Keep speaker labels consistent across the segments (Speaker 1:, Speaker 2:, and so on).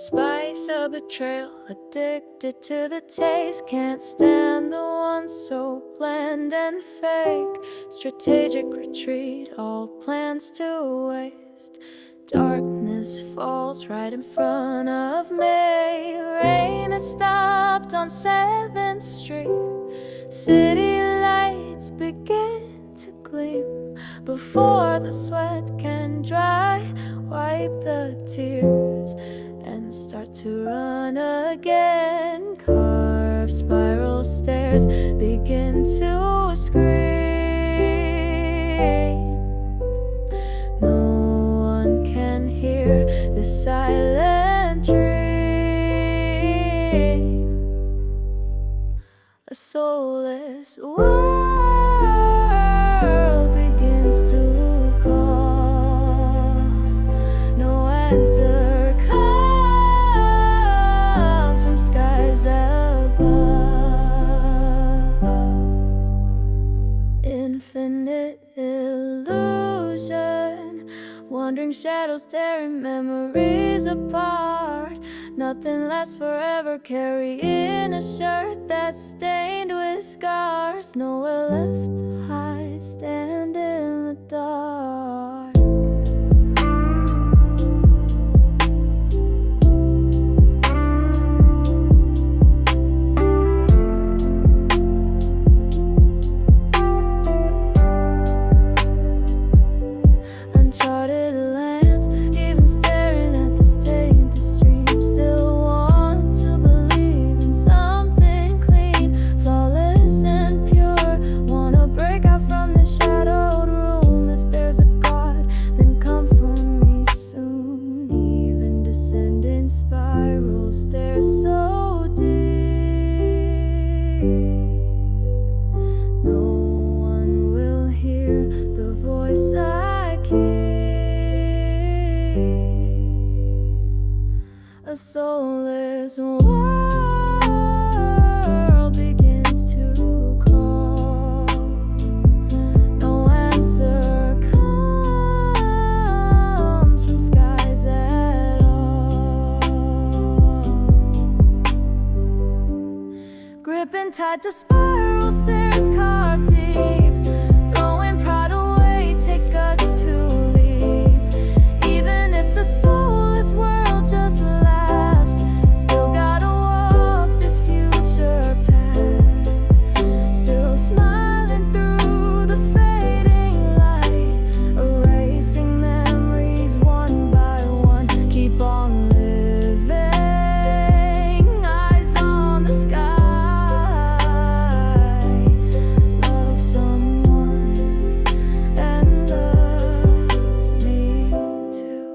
Speaker 1: Spice of betrayal, addicted to the taste. Can't stand the one so bland and fake. Strategic retreat, all plans to waste. Darkness falls right in front of me. Rain has stopped on 7th Street. City lights begin to gleam. Before the sweat can dry, wipe the tears and start to run again. Carved spiral stairs begin to scream. No one can hear this silent dream. A soulless world begins to call. No answer comes from skies above. Infinite illusion, wandering shadows tearing memories apart. Nothing lasts forever, carrying a shirt that's stained with scars. Nowhere left to hide, stand in the dark. Uncharted lands, even staring at the tainted stream. Still want to believe in something clean, flawless and pure. Wanna break out from this shadowed room. If there's a God, then come for me soon. Even descending spiral stairs so deep, no one will hear the voice I keep. A soulless world begins to call. No answer comes from skies at all. Gripping tight to spiral stairs carved deep. Throwing pride away takes guts to leap. Even if the soulless world just laughs, still gotta walk this future path. Still smiling through the fading light, erasing memories one by one. Keep on living, eyes on the sky. Love someone and love me too.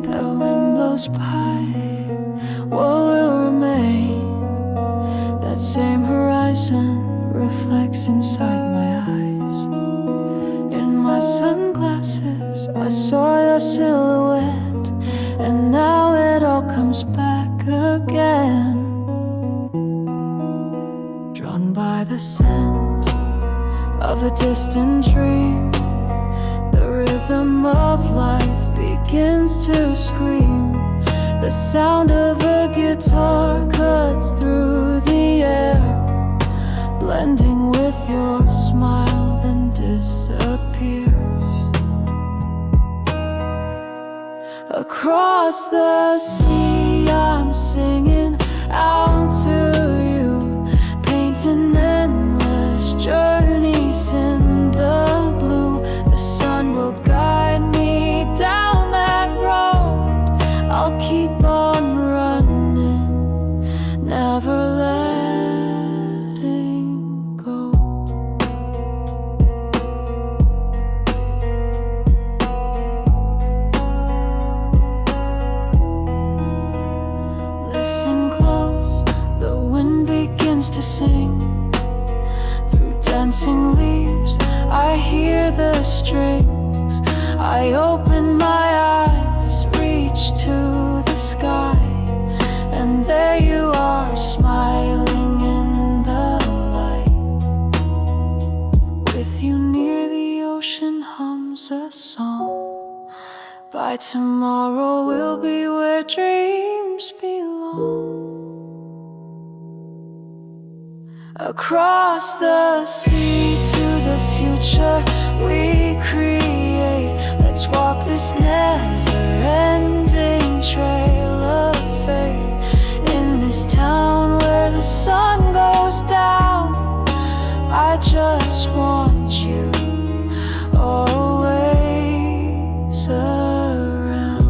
Speaker 1: The wind blows by, what will remain? That same horizon reflects inside my eyes. In my sunglasses, I saw your silhouette, and now it all comes back again. Drawn by the scent of a distant dream, the rhythm of life begins to scream. The sound of a guitar cuts through the air, blending with your smile, then disappears. Across the sea, I'm singing out to you, painting endless journeys in the blue. The sun will guide me down that road. I'll keep on running, never letting go. Listen begins to sing. Through dancing leaves, I hear the strings. I open my eyes, reach to the sky, and there you are, smiling in the light. With you near, the ocean hums a song. By tomorrow we'll be where dreams belong. Across the sea to the future we create. Let's walk this never-ending trail of fate. In this town where the sun goes down, I just want you always around.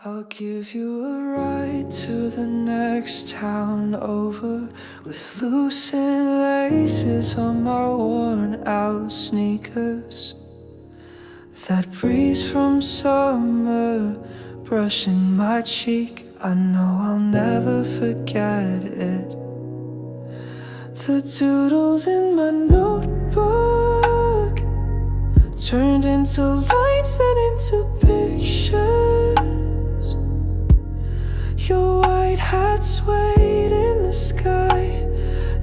Speaker 1: I'll give you a ride to the next town over, with loosened laces on my worn out sneakers. That breeze from summer brushing my cheek, I know I'll never forget it. The doodles in my notebook turned into lines, then into pictures. Your white hat swayed in the sky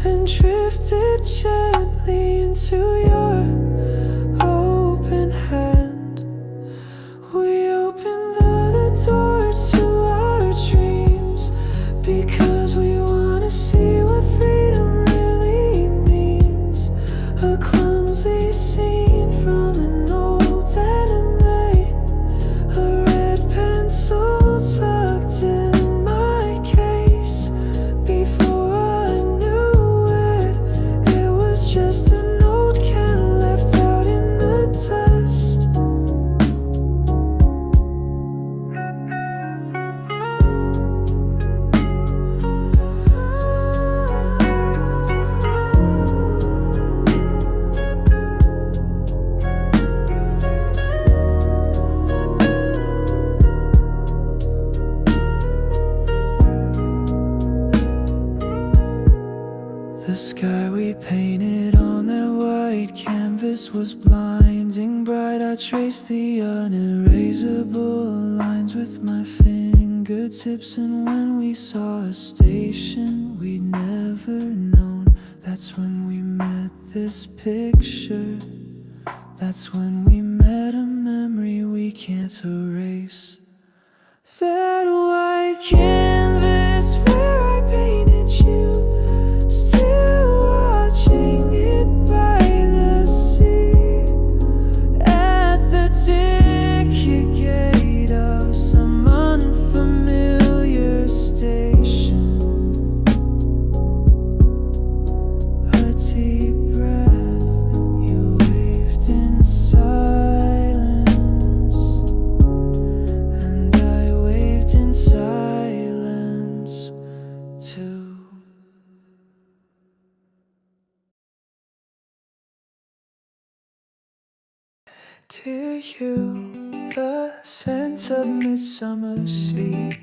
Speaker 1: and drifted gently into your open hand. We opened the door to our dreams because we wanna see what freedom really means. A clumsy scene from an old anime, a red pencil tucked in just a note can left out in the dust. The sky we painted on that white canvas was blinding bright. I traced the unerasable lines with my fingertips, and when we saw a station we'd never known, that's when we met this picture. That's when we met a memory we can't erase. That white canvas where I painted you, still watching it by the sea, at the ticket gate of some unfamiliar station. A deep breath, you waved in silence, and I waved in silence too. Dear you, the scent of midsummer sleep,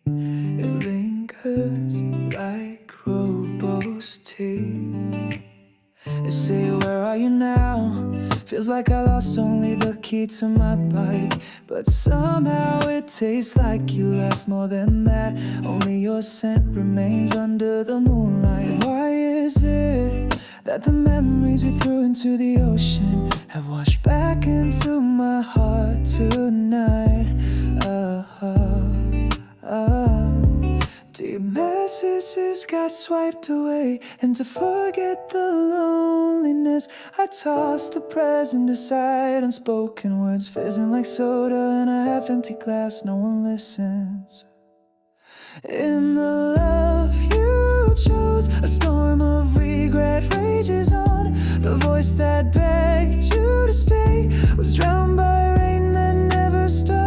Speaker 1: it lingers like rooibos tea. They say, where are you now? Feels like I lost only the key to my bike, but somehow it tastes like you left more than that. Only your scent remains under the moonlight. Why is it that the memories we threw into the ocean have washed back into my heart tonight? Deep messages got swiped away, and to forget the loneliness, I tossed the present aside. Unspoken words fizzing like soda in a half-empty glass. No one listens. In the love you chose, a storm of regret rages on. The voice that begged you to stay was drowned by rain that never stopped.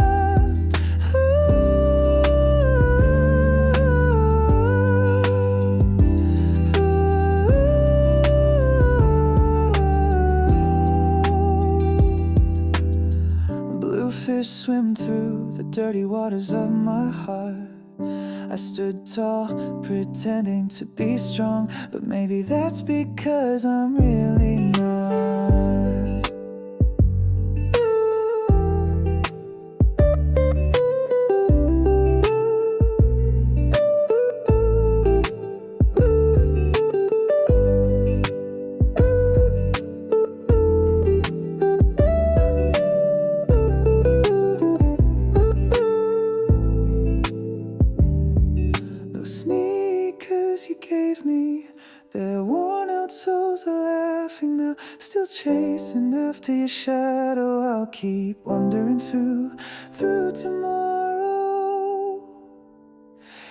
Speaker 1: Bluefish swim through the dirty waters of my heart. I stood tall, pretending to be strong, but maybe that's because I'm really not. Sneakers you gave me, their worn out soles are laughing now. Still chasing after your shadow, I'll keep wandering through tomorrow.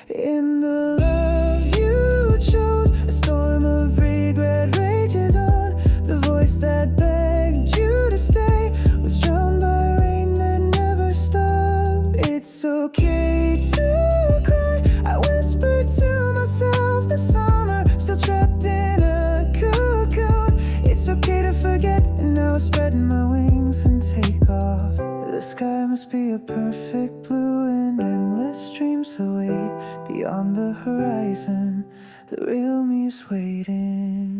Speaker 1: In the love you chose, a storm of regret rages on. The voice that begged you to stay was drowned by rain that never stopped. It's okay to cry, I whispered to myself this summer, still trapped in a cocoon. It's okay to forget, and now I'm spreading my wings and take off. The sky must be a perfect blue, and endless dreams await beyond the horizon. The real me is waiting.